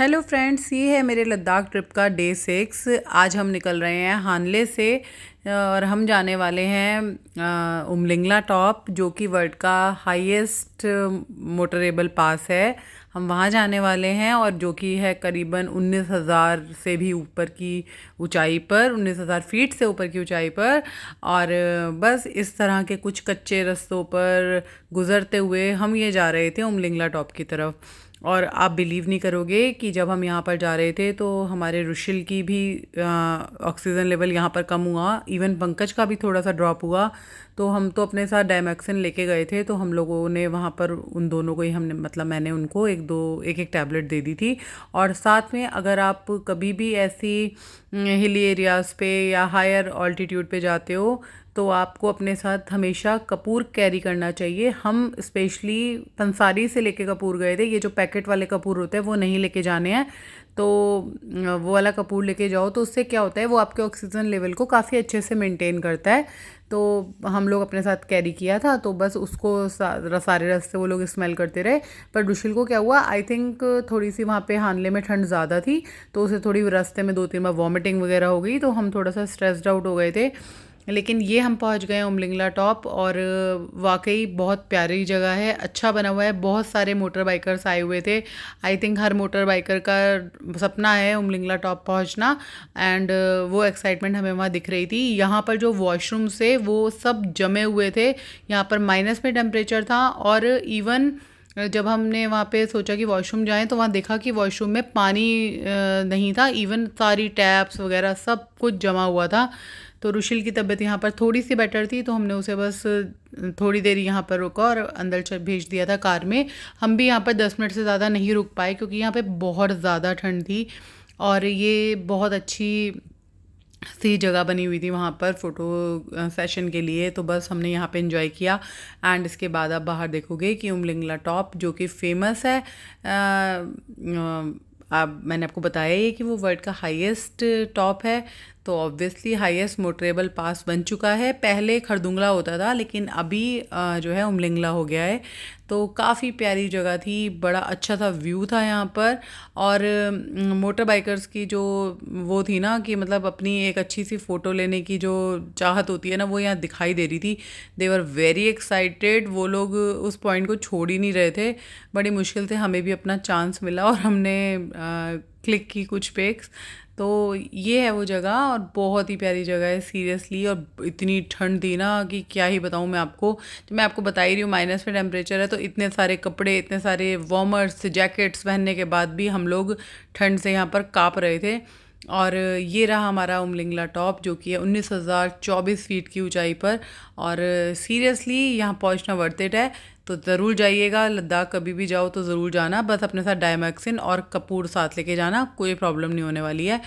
Hello friends, ये है मेरे लद्दाख ट्रिप का डे 6। आज हम निकल रहे हैं हानले से और हम जाने वाले हैं उमलिंगला टॉप, जो कि वर्ल्ड का हाईएस्ट मोटरेबल पास है। हम वहाँ जाने वाले हैं और जो कि है करीबन 19,000 से भी ऊपर की ऊंचाई पर, 19,000 फीट से ऊपर की ऊंचाई पर। और बस इस तरह के कुछ कच्चे रास्तों पर गुज़रते हुए हम ये जा रहे थे उमलिंगला टॉप की तरफ। और आप बिलीव नहीं करोगे कि जब हम यहाँ पर जा रहे थे तो हमारे रुशिल की भी ऑक्सीजन लेवल यहाँ पर कम हुआ, इवन पंकज का भी थोड़ा सा ड्रॉप हुआ। तो हम तो अपने साथ डायमैक्सिन लेके गए थे, तो हम लोगों ने वहाँ पर उन दोनों को ही हमने मैंने उनको एक टैबलेट दे दी थी। और साथ में अगर आप कभी भी ऐसी हिली एरियाज़ पे या हायर ऑल्टीट्यूड पे जाते हो तो आपको अपने साथ हमेशा कपूर कैरी करना चाहिए। हम स्पेशली पंसारी से लेके कपूर गए थे। ये जो पैकेट वाले कपूर होते हैं वो नहीं लेके जाने हैं, तो वो वाला कपूर लेके जाओ। तो उससे क्या होता है, वो आपके ऑक्सीजन लेवल को काफ़ी अच्छे से मेंटेन करता है। तो हम लोग अपने साथ कैरी किया था, तो बस उसको सारे रास्ते वो लोग स्मेल करते रहे। पर रुशिल को क्या हुआ, आई थिंक थोड़ी सी वहाँ पे हानले में ठंड ज़्यादा थी, तो उसे थोड़ी रास्ते में 2-3 बार वॉमिटिंग वगैरह हो गई, तो हम थोड़ा सा स्ट्रेस्ड आउट हो गए थे। लेकिन ये हम पहुंच गए उमलिंगला टॉप और वाकई बहुत प्यारी जगह है, अच्छा बना हुआ है। बहुत सारे मोटर बाइकर्स आए हुए थे। I think her motor biker का सपना है उमलिंगला टॉप पहुंचना, एंड वो एक्साइटमेंट हमें वहाँ दिख रही थी। यहाँ पर जो वॉशरूम्स थे वो सब जमे हुए थे। यहाँ पर माइनस में टेम्परेचर था, और इवन जब हमने वहाँ पे सोचा कि वॉशरूम जाएं तो वहाँ देखा कि वॉशरूम में पानी नहीं था। इवन सारी टैप्स वगैरह सब कुछ जमा हुआ था। तो रुशिल की तबीयत यहाँ पर थोड़ी सी बेटर थी, तो हमने उसे बस थोड़ी देर यहाँ पर रुका और अंदर भेज दिया था कार में। हम भी यहाँ पर 10 मिनट से ज़्यादा नहीं रुक पाए, क्योंकि यहाँ पे बहुत ज़्यादा ठंड थी। और ये बहुत अच्छी सी जगह बनी हुई थी वहाँ पर फ़ोटो सेशन के लिए, तो बस हमने यहाँ पे एंजॉय किया। एंड इसके बाद आप बाहर देखोगे कि उमलिंगला टॉप जो कि फेमस है, अब मैंने आपको बताया ही कि वो वर्ल्ड का हाईएस्ट टॉप है, तो ऑब्वियसली हाईएस्ट मोटरेबल पास बन चुका है। पहले खरदुंगला होता था, लेकिन अभी जो है उमलिंगला हो गया है। तो काफ़ी प्यारी जगह थी, बड़ा अच्छा सा व्यू था यहाँ पर। और मोटर बाइकर्स की जो वो थी ना कि मतलब अपनी एक अच्छी सी फ़ोटो लेने की जो चाहत होती है ना, वो यहाँ दिखाई दे रही थी। दे वर वेरी एक्साइटेड। वो लोग उस पॉइंट को छोड़ ही नहीं रहे थे। बड़ी मुश्किल से हमें भी अपना चांस मिला और हमने क्लिक की कुछ पिक्स। तो ये है वो जगह, और बहुत ही प्यारी जगह है सीरियसली। और इतनी ठंड थी ना कि क्या ही बताऊँ मैं आपको। तो मैं आपको बता ही रही हूँ माइनस में टेम्परेचर है, तो इतने सारे कपड़े, इतने सारे वार्मर्स, जैकेट्स पहनने के बाद भी हम लोग ठंड से यहाँ पर काँप रहे थे। और ये रहा हमारा उमलिंगला टॉप, जो कि है 19,024 फीट की ऊंचाई पर। और सीरियसली यहाँ पहुँचना वर्थ इट है। तो ज़रूर जाइएगा, लद्दाख कभी भी जाओ तो ज़रूर जाना। बस अपने साथ डायमैक्सिन और कपूर साथ लेके जाना, कोई प्रॉब्लम नहीं होने वाली है।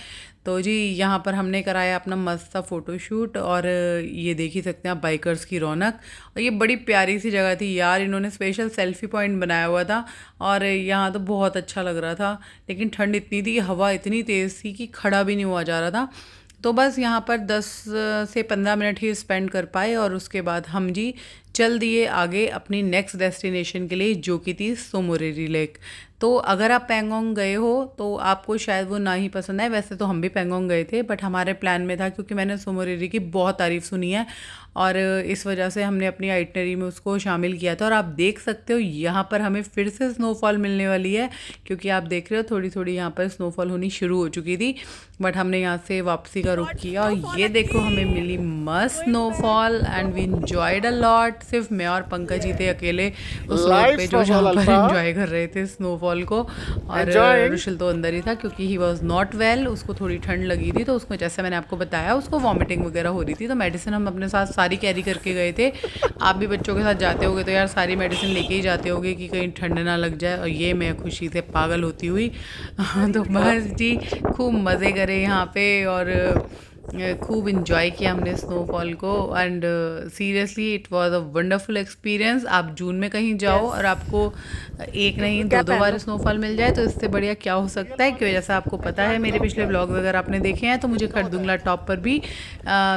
तो जी यहाँ पर हमने कराया अपना मस्त सा फ़ोटोशूट, और ये देख ही सकते हैं आप बाइकर्स की रौनक। और ये बड़ी प्यारी सी जगह थी यार, इन्होंने स्पेशल सेल्फ़ी पॉइंट बनाया हुआ था, और यहाँ तो बहुत अच्छा लग रहा था। लेकिन ठंड इतनी थी, हवा इतनी तेज़ थी कि खड़ा भी नहीं हुआ जा रहा था। तो बस यहाँ पर 10 से 15 मिनट ही स्पेंड कर पाए, और उसके बाद हम जी चल दिए आगे अपनी नेक्स्ट डेस्टिनेशन के लिए, जो कि थी सोमोरेरी लेक। तो अगर आप पैंगोंग गए हो तो आपको शायद वो ना ही पसंद आए। वैसे तो हम भी पैंगोंग गए थे, बट हमारे प्लान में था, क्योंकि मैंने सोमोरेरी की बहुत तारीफ़ सुनी है, और इस वजह से हमने अपनी आइटनरी में उसको शामिल किया था। और आप देख सकते हो यहाँ पर हमें फिर से स्नोफॉल मिलने वाली है, क्योंकि आप देख रहे हो थोड़ी थोड़ी यहाँ पर स्नोफॉल होनी शुरू हो चुकी थी। बट हमने यहाँ से वापसी का रुख किया, और ये देखो हमें मिली मस्त snowfall, and we enjoyed a lot. सिर्फ मैं और पंकज ही थे अकेले उस रोड पे जो जहाँ पर एंजॉय कर रहे थे स्नोफॉल को। और रुशिल तो अंदर ही था, क्योंकि ही वॉज नॉट वेल, उसको थोड़ी ठंड लगी थी, तो उसको जैसे मैंने आपको बताया उसको वॉमिटिंग वगैरह हो रही थी। तो मेडिसिन हम अपने साथ सारी कैरी करके गए थे। आप भी बच्चों के साथ जाते होगे तो यार सारी मेडिसिन लेके ही जाते होगे कि कहीं ठंड ना लग जाए। और ये मैं खुशी से पागल होती हुई तो बस जी खूब मज़े करे यहाँ पे, और खूब इंजॉय किया हमने स्नोफॉल को। And seriously it was a wonderful experience. आप जून में कहीं जाओ और आपको एक नहीं 2-2 बार स्नोफॉल मिल जाए, तो इससे बढ़िया क्या हो सकता है। क्यों, जैसा आपको पता है मेरे पिछले ब्लॉग वगैरह आपने देखे हैं, तो मुझे खरदुंगला टॉप पर भी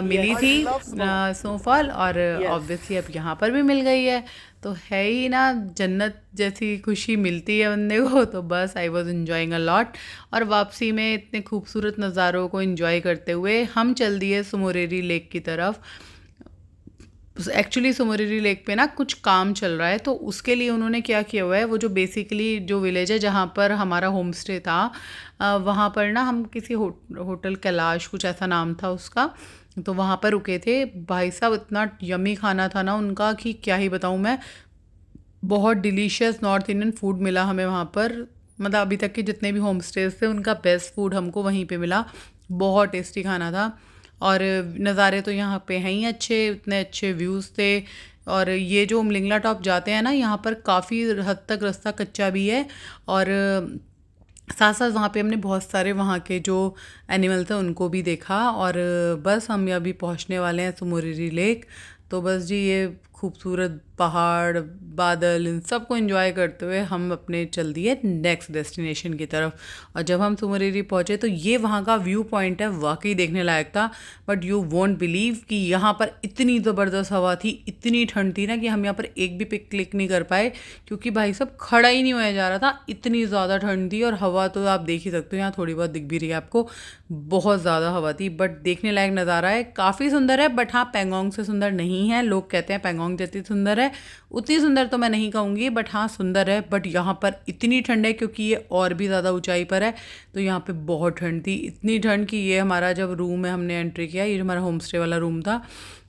मिली थी स्नोफॉल, और ऑब्वियसली अब यहाँ पर भी मिल गई है। तो है ही ना, जन्नत जैसी खुशी मिलती है बंदे को। तो बस I was enjoying a lot. और वापसी में इतने खूबसूरत नज़ारों को इन्जॉय करते हुए हम चल दिए सुमोरेरी लेक की तरफ। एक्चुअली सुमोरेरी लेक पे ना कुछ काम चल रहा है, तो उसके लिए उन्होंने क्या किया हुआ है, वो जो बेसिकली जो विलेज है जहाँ पर हमारा होम स्टे था, वहाँ पर ना हम किसी होटल कैलाश कुछ ऐसा नाम था उसका, तो वहाँ पर रुके थे। भाई साहब इतना यमी खाना था ना उनका कि क्या ही बताऊँ मैं। बहुत डिलीशियस नॉर्थ इंडियन फूड मिला हमें वहाँ पर। मतलब अभी तक के जितने भी होम स्टेज थे उनका बेस्ट फूड हमको वहीं पे मिला। बहुत टेस्टी खाना था। और नज़ारे तो यहाँ पे हैं ही अच्छे, इतने अच्छे व्यूज़ थे। और ये जो उमलिंगला टॉप जाते हैं ना, यहाँ पर काफ़ी हद तक रास्ता कच्चा भी है। और साथ साथ वहाँ पे हमने बहुत सारे वहाँ के जो एनिमल थे उनको भी देखा। और बस हम अभी पहुँचने वाले हैं सुमोरेरी लेक। तो बस जी ये खूबसूरत पहाड़, बादल, इन सबको एंजॉय करते हुए हम अपने चल दिए नेक्स्ट डेस्टिनेशन की तरफ। और जब हम सुमोरेरी पहुँचे तो ये वहाँ का व्यू पॉइंट है, वाकई देखने लायक था। बट यू वोंट बिलीव कि यहाँ पर इतनी ज़बरदस्त हवा थी, इतनी ठंड थी ना कि हम यहाँ पर एक भी पिक क्लिक नहीं कर पाए, क्योंकि भाई सब खड़ा ही नहीं होया जा रहा था, इतनी ज़्यादा ठंड थी। और हवा तो आप देख ही सकते हो, यहाँ थोड़ी बहुत दिख भी रही है आपको, बहुत ज़्यादा हवा थी। बट देखने लायक नज़ारा है, काफ़ी सुंदर है। बट हाँ, पैंगोंग से सुंदर नहीं है। लोग कहते हैं पैंगोंग जितनी सुंदर है, उतनी सुंदर तो मैं नहीं कहूँगी, बट हाँ सुंदर है। बट यहाँ पर इतनी ठंड है क्योंकि ये और भी ज़्यादा ऊंचाई पर है, तो यहाँ पे बहुत ठंड थी। इतनी ठंड कि ये हमारा जब रूम है हमने एंट्री किया, ये जो हमारा होम स्टे वाला रूम था,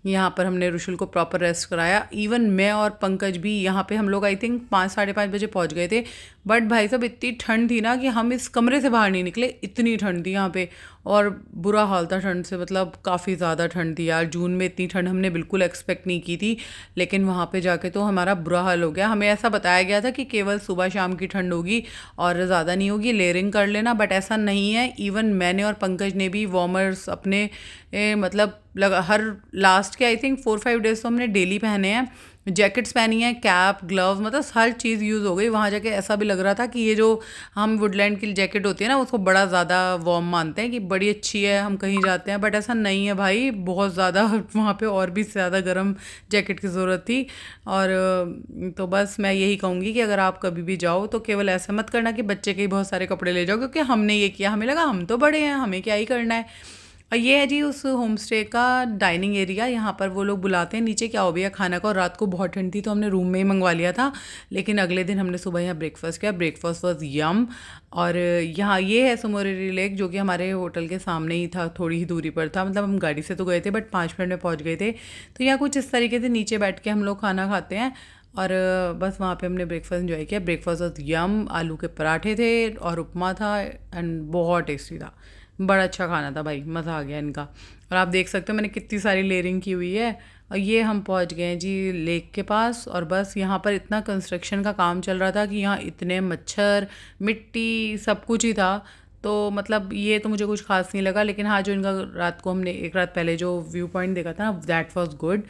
यहाँ पर हमने रुशुल को प्रॉपर रेस्ट कराया। इवन मैं और पंकज भी यहाँ पे, हम लोग आई थिंक 5 साढ़े 5 बजे पहुँच गए थे। बट भाई साहब इतनी ठंड थी ना कि हम इस कमरे से बाहर नहीं निकले, इतनी ठंड थी यहाँ पे। और बुरा हाल था ठंड से, मतलब काफ़ी ज़्यादा ठंड थी यार। जून में इतनी ठंड हमने बिल्कुल एक्सपेक्ट नहीं की थी, लेकिन वहाँ पे जाके तो हमारा बुरा हाल हो गया। हमें ऐसा बताया गया था कि केवल सुबह शाम की ठंड होगी और ज़्यादा नहीं होगी, लेयरिंग कर लेना, बट ऐसा नहीं है। इवन मैंने और पंकज ने भी वार्मर्स अपने मतलब हर लास्ट के आई थिंक 4-5 डेज तो हमने डेली पहने हैं। जैकेट्स पहनी है, कैप, ग्लव्स, मतलब हर चीज़ यूज़ हो गई। वहाँ जाके ऐसा भी लग रहा था कि ये जो हम वुडलैंड की जैकेट होती है ना, उसको बड़ा ज़्यादा वार्म मानते हैं कि बड़ी अच्छी है, हम कहीं जाते हैं, बट ऐसा नहीं है भाई, बहुत ज़्यादा वहाँ पे और भी ज़्यादा गर्म जैकेट की ज़रूरत थी। और तो बस मैं यही कहूँगी कि अगर आप कभी भी जाओ तो केवल ऐसा मत करना कि बच्चे के ही बहुत सारे कपड़े ले जाओ, क्योंकि हमने ये किया, हमें लगा हम तो बड़े हैं, हमें क्या ही करना है। और ये है जी उस होम स्टे का डाइनिंग एरिया। यहाँ पर वो लोग बुलाते हैं नीचे, क्या हो भैया खाना का। और रात को बहुत ठंड थी तो हमने रूम में ही मंगवा लिया था, लेकिन अगले दिन हमने सुबह यहाँ ब्रेकफास्ट किया। ब्रेकफास्ट वॉज यम। और यहाँ ये है सुमोरेरी लेक, जो कि हमारे होटल के सामने ही था, थोड़ी ही दूरी पर था। मतलब हम गाड़ी से तो गए थे बट 5 मिनट में पहुँच गए थे। तो यहाँ कुछ इस तरीके से नीचे बैठ के हम लोग खाना खाते हैं। और बस वहाँ पे हमने ब्रेकफास्ट एंजॉय किया। ब्रेकफास्ट वॉज यम। आलू के पराठे थे और उपमा था, एंड बहुत टेस्टी था। बड़ा अच्छा खाना था भाई, मज़ा आ गया इनका। और आप देख सकते हो मैंने कितनी सारी लेयरिंग की हुई है। और ये हम पहुंच गए हैं जी लेक के पास। और बस यहाँ पर इतना कंस्ट्रक्शन का काम चल रहा था कि यहाँ इतने मच्छर, मिट्टी, सब कुछ ही था। तो मतलब ये तो मुझे कुछ खास नहीं लगा, लेकिन हाँ जो इनका रात को हमने एक रात पहले जो व्यू पॉइंट देखा था ना, दैट वाज गुड।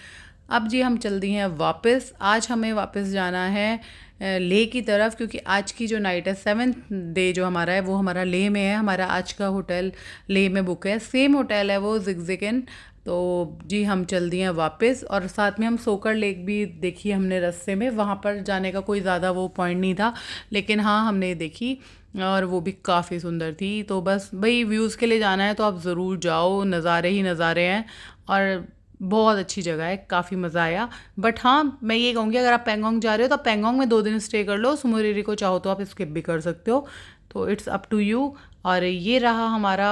अब जी हम चल दिए हैं वापस। आज हमें वापस जाना है लेह की तरफ, क्योंकि आज की जो नाइट है, 7th डे जो हमारा है वो हमारा लेह में है। हमारा आज का होटल लेह में बुक है, सेम होटल है वो, जिगजिगन। तो जी हम चल दिए हैं वापस। और साथ में हम सोकर लेक भी देखी हमने रास्ते में। वहाँ पर जाने का कोई ज़्यादा वो पॉइंट नहीं था, लेकिन हाँ हमने देखी और वो भी काफ़ी सुंदर थी। तो बस भाई व्यूज़ के लिए जाना है तो आप ज़रूर जाओ, नज़ारे ही नज़ारे हैं। और बहुत अच्छी जगह है, काफ़ी मज़ा आया। बट हाँ मैं ये कहूँगी अगर आप पैंगोंग जा रहे हो तो पैंगोंग में 2 दिन स्टे कर लो। सुमोरेरी को चाहो तो आप स्किप भी कर सकते हो, तो इट्स अप टू यू। और ये रहा हमारा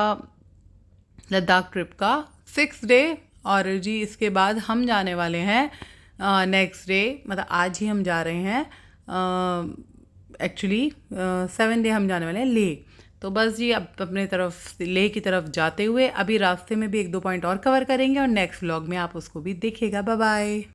लद्दाख ट्रिप का 6th डे। और जी इसके बाद हम जाने वाले हैं नेक्स्ट डे, मतलब आज ही हम जा रहे हैं। एक्चुअली 7th डे हम जाने वाले हैं ले। तो बस जी अब अपने तरफ ले की तरफ जाते हुए अभी रास्ते में भी 1-2 पॉइंट और कवर करेंगे, और नेक्स्ट व्लॉग में आप उसको भी देखिएगा। Bye bye.